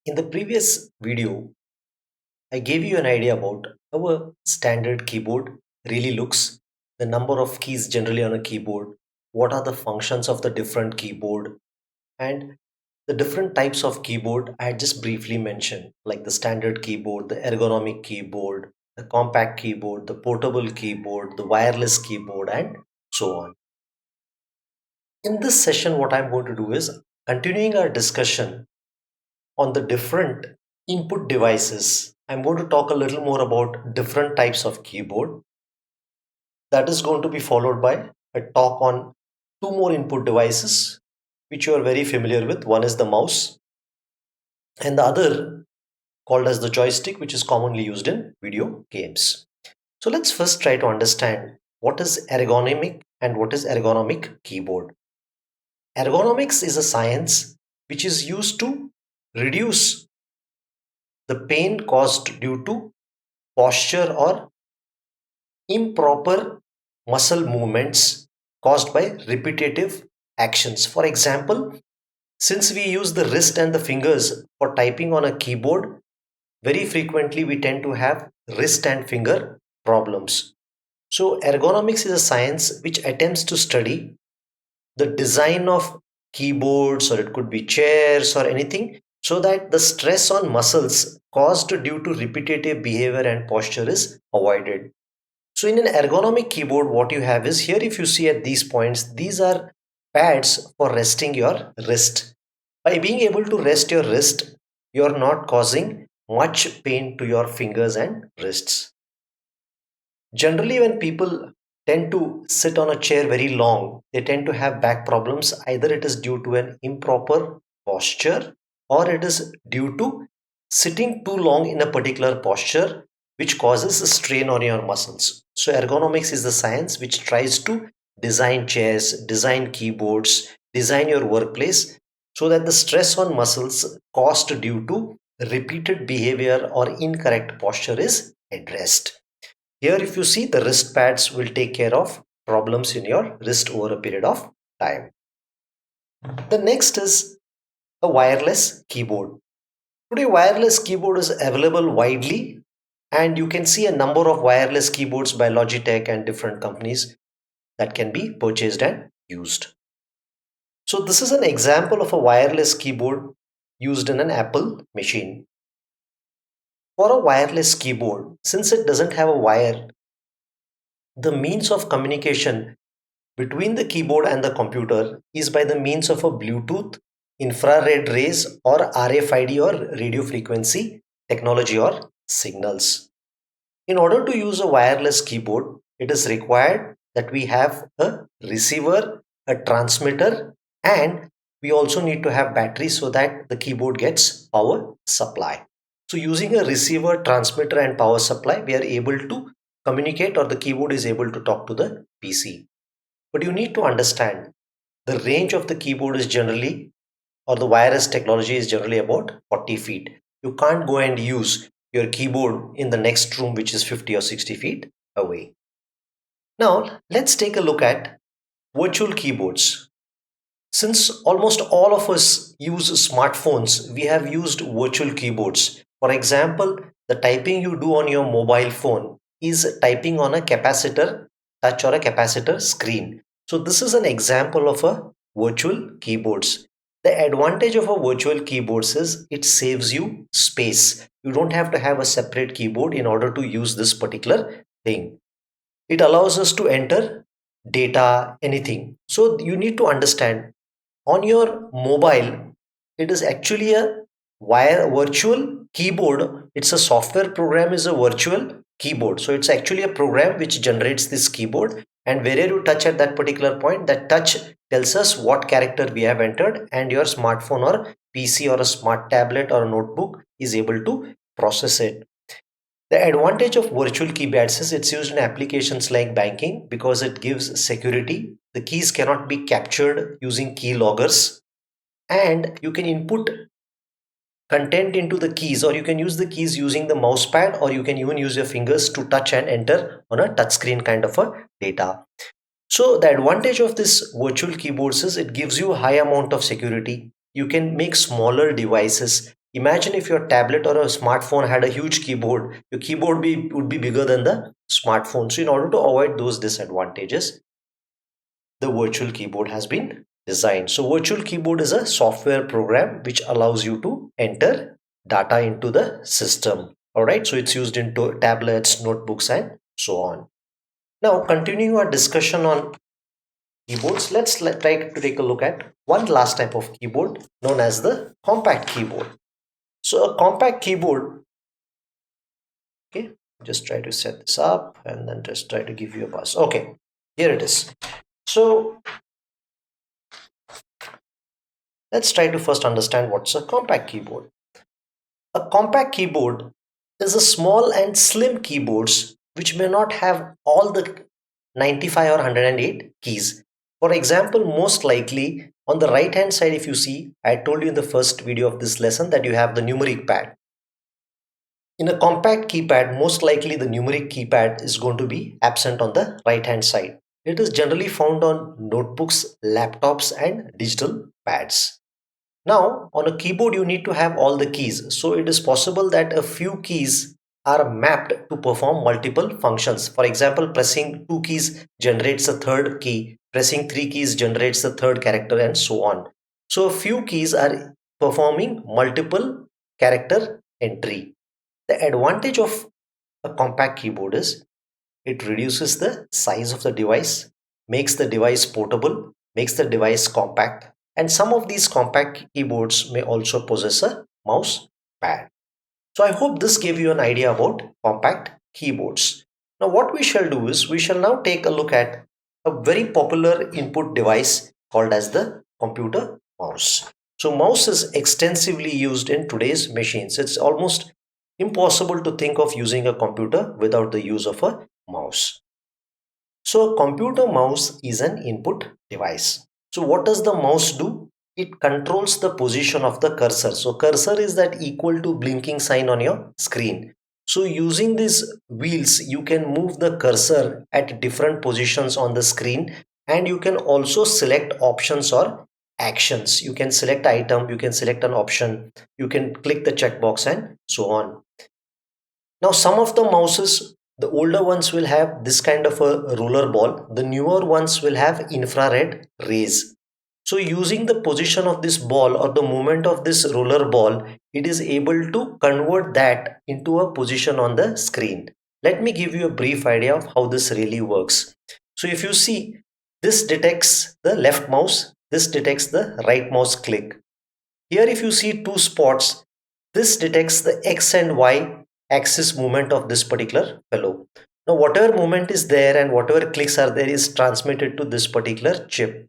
In the previous video, I gave you an idea about how a standard keyboard really looks, the number of keys generally on a keyboard, what are the functions of the different keyboard, and the different types of keyboard I had just briefly mentioned, like the standard keyboard, the ergonomic keyboard, the compact keyboard, the portable keyboard, the wireless keyboard, and so on. In this session, what I'm going to do is continuing our discussion on the different input devices. I'm going to talk a little more about different types of keyboard. That is going to be followed by a talk on two more input devices, which you are very familiar with. One is the mouse, and the other called as the joystick, which is commonly used in video games. So let's first try to understand what is ergonomic and what is ergonomic keyboard. Ergonomics is a science which is used to reduce the pain caused due to posture or improper muscle movements caused by repetitive actions. For example, since we use the wrist and the fingers for typing on a keyboard, very frequently we tend to have wrist and finger problems. So, ergonomics is a science which attempts to study the design of keyboards, or it could be chairs or anything, so that the stress on muscles caused due to repetitive behavior and posture is avoided. So in an ergonomic keyboard, what you have is here, if you see at these points, these are pads for resting your wrist. By being able to rest your wrist, you are not causing much pain to your fingers and wrists. Generally, when people tend to sit on a chair very long, they tend to have back problems. Either it is due to an improper posture, or it is due to sitting too long in a particular posture, which causes a strain on your muscles. So ergonomics is the science which tries to design chairs, design keyboards, design your workplace so that the stress on muscles caused due to repeated behavior or incorrect posture is addressed. Here, if you see, the wrist pads will take care of problems in your wrist over a period of time. The next is a wireless keyboard. Today, wireless keyboard is available widely, and you can see a number of wireless keyboards by Logitech and different companies that can be purchased and used. So this is an example of a wireless keyboard used in an Apple machine. For a wireless keyboard, since it doesn't have a wire, the means of communication between the keyboard and the computer is by the means of a Bluetooth, infrared rays, or RFID or radio frequency technology or signals. In order to use a wireless keyboard, it is required that we have a receiver, a transmitter, and we also need to have battery so that the keyboard gets power supply. So using a receiver, transmitter, and power supply, we are able to communicate, or the keyboard is able to talk to the PC. But you need to understand the range of the keyboard is generally, or the wireless technology is generally about 40 feet. You can't go and use your keyboard in the next room, which is 50 or 60 feet away. Now, let's take a look at virtual keyboards. Since almost all of us use smartphones, we have used virtual keyboards. For example, the typing you do on your mobile phone is typing on a capacitor touch or a capacitor screen. So this is an example of a virtual keyboards. The advantage of a virtual keyboards is it saves you space. You don't have to have a separate keyboard in order to use this particular thing. It allows us to enter data, anything. So you need to understand, on your mobile, it is actually a virtual keyboard. It's a software program, is a virtual keyboard. So it's actually a program which generates this keyboard, and wherever you touch at that particular point, that touch tells us what character we have entered, and your smartphone or PC or a smart tablet or a notebook is able to process it. The advantage of virtual keypads is it's used in applications like banking because it gives security. The keys cannot be captured using key loggers, and you can input content into the keys, or you can use the keys using the mouse pad, or you can even use your fingers to touch and enter on a touch screen kind of a data. So the advantage of this virtual keyboards is it gives you a high amount of security. You can make smaller devices. Imagine if your tablet or a smartphone had a huge keyboard, your keyboard would be bigger than the smartphone. So in order to avoid those disadvantages, the virtual keyboard has been designed. So virtual keyboard is a software program which allows you to enter data into the system. All right, so it's used in tablets, notebooks, and so on. Now, continuing our discussion on keyboards, let's try to take a look at one last type of keyboard known as the compact keyboard. So a compact keyboard, okay, just try to set this up and then just try to give you a buzz. Okay, here it is. So let's try to first understand what's a compact keyboard. A compact keyboard is a small and slim keyboards which may not have all the 95 or 108 keys. For example, most likely on the right hand side, if you see, I told you in the first video of this lesson that you have the numeric pad. In a compact keypad, most likely the numeric keypad is going to be absent on the right hand side. It is generally found on notebooks, laptops, and digital pads. Now, on a keyboard, you need to have all the keys. So it is possible that a few keys are mapped to perform multiple functions. For example, pressing 2 keys generates a third key, pressing 3 keys generates the third character, and so on. So a few keys are performing multiple character entry. The advantage of a compact keyboard is it reduces the size of the device, makes the device portable, makes the device compact, and some of these compact keyboards may also possess a mouse pad. So I hope this gave you an idea about compact keyboards. Now what we shall do is we shall now take a look at a very popular input device called as the computer mouse. So mouse is extensively used in today's machines. It's almost impossible to think of using a computer without the use of a mouse. So a computer mouse is an input device. So what does the mouse do? It controls the position of the cursor. So cursor is that equal to blinking sign on your screen. So using these wheels, you can move the cursor at different positions on the screen, and you can also select options or actions. You can select item, you can select an option, you can click the checkbox and so on. Now some of the mouses, the older ones will have this kind of a roller ball. The newer ones will have infrared rays. So using the position of this ball or the movement of this roller ball, it is able to convert that into a position on the screen. Let me give you a brief idea of how this really works. So if you see, this detects the left mouse, this detects the right mouse click. Here if you see two spots, this detects the X and Y axis movement of this particular fellow. Now whatever movement is there and whatever clicks are there is transmitted to this particular chip.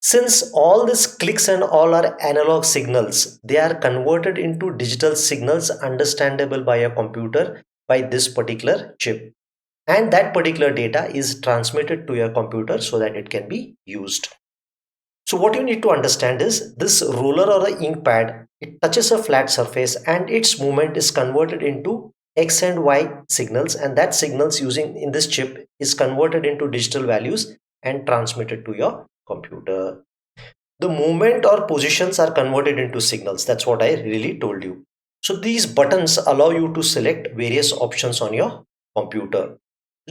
Since all these clicks and all are analog signals, they are converted into digital signals understandable by a computer by this particular chip. And that particular data is transmitted to your computer so that it can be used. So what you need to understand is this roller or the ink pad, it touches a flat surface and its movement is converted into X and Y signals, and that signals using in this chip is converted into digital values and transmitted to your computer. The movement or positions are converted into signals. That's what I really told you. So these buttons allow you to select various options on your computer.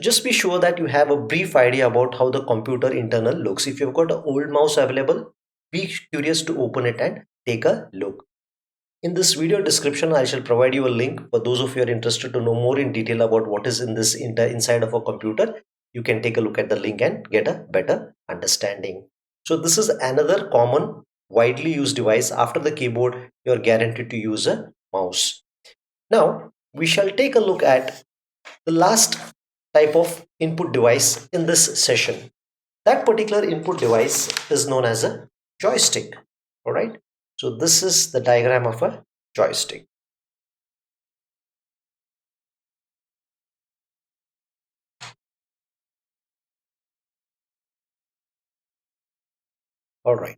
Just be sure that you have a brief idea about how the computer internal looks. If you've got an old mouse available, be curious to open it and take a look. In this video description, I shall provide you a link for those of you who are interested to know more in detail about what is in this inside of a computer. You can take a look at the link and get a better understanding. So this is another common widely used device. After the keyboard, you are guaranteed to use a mouse. Now we shall take a look at the last type of input device in this session. That particular input device is known as a joystick. All right. So this is the diagram of a joystick. All right.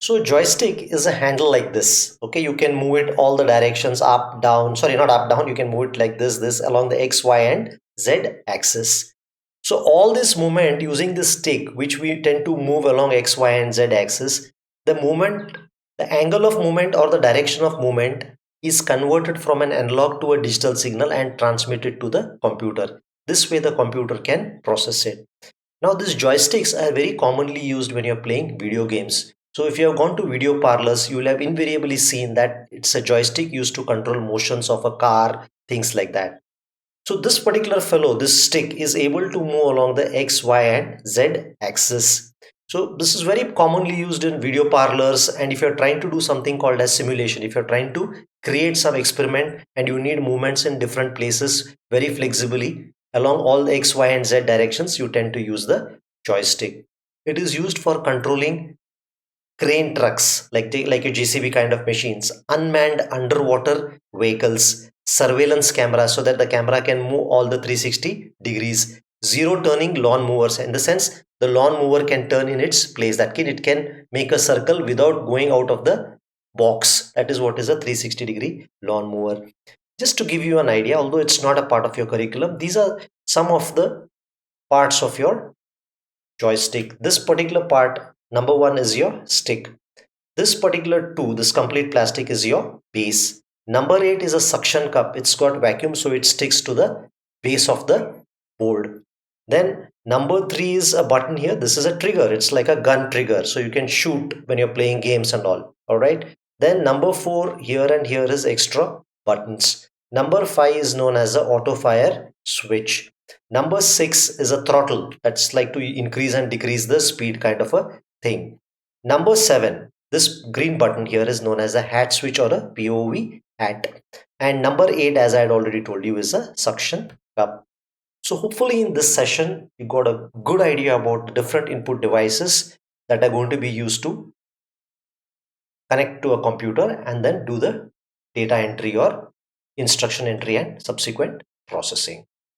So joystick is a handle like this. Okay, you can move it all the directions, up, down. Sorry, not up, down. You can move it like this along the X, Y, and Z axis. So all this movement using this stick, which we tend to move along X, Y, and Z axis, the movement The angle of movement or the direction of movement is converted from an analog to a digital signal and transmitted to the computer. This way the computer can process it. Now these joysticks are very commonly used when you're playing video games. So if you have gone to video parlors, you will have invariably seen that it's a joystick used to control motions of a car, things like that. So this particular fellow, this stick, is able to move along the X, Y and Z axis. So this is very commonly used in video parlors, and if you're trying to do something called as simulation, if you're trying to create some experiment and you need movements in different places very flexibly along all the X, Y and Z directions, you tend to use the joystick. It is used for controlling crane trucks like a JCB kind of machines, unmanned underwater vehicles, surveillance cameras so that the camera can move all the 360 degrees, zero turning lawn mowers. In the sense, the lawn mower can turn in its place. That it can make a circle without going out of the box. That is what is a 360-degree lawn mower. Just to give you an idea, although it's not a part of your curriculum, these are some of the parts of your joystick. This particular part, number one, is your stick. This particular two, this complete plastic, is your base. Number 8 is a suction cup. It's got vacuum, so it sticks to the base of the board. Then number 3 is a button here. This is a trigger. It's like a gun trigger, so you can shoot when you're playing games and all right. Then number 4 here and here is extra buttons. Number 5 is known as the auto fire switch. Number 6 is a throttle. That's like to increase and decrease the speed kind of a thing. Number 7, this green button here is known as a hat switch or a POV hat. And number 8, as I had already told you, is a suction cup. So hopefully in this session, you got a good idea about the different input devices that are going to be used to connect to a computer and then do the data entry or instruction entry and subsequent processing.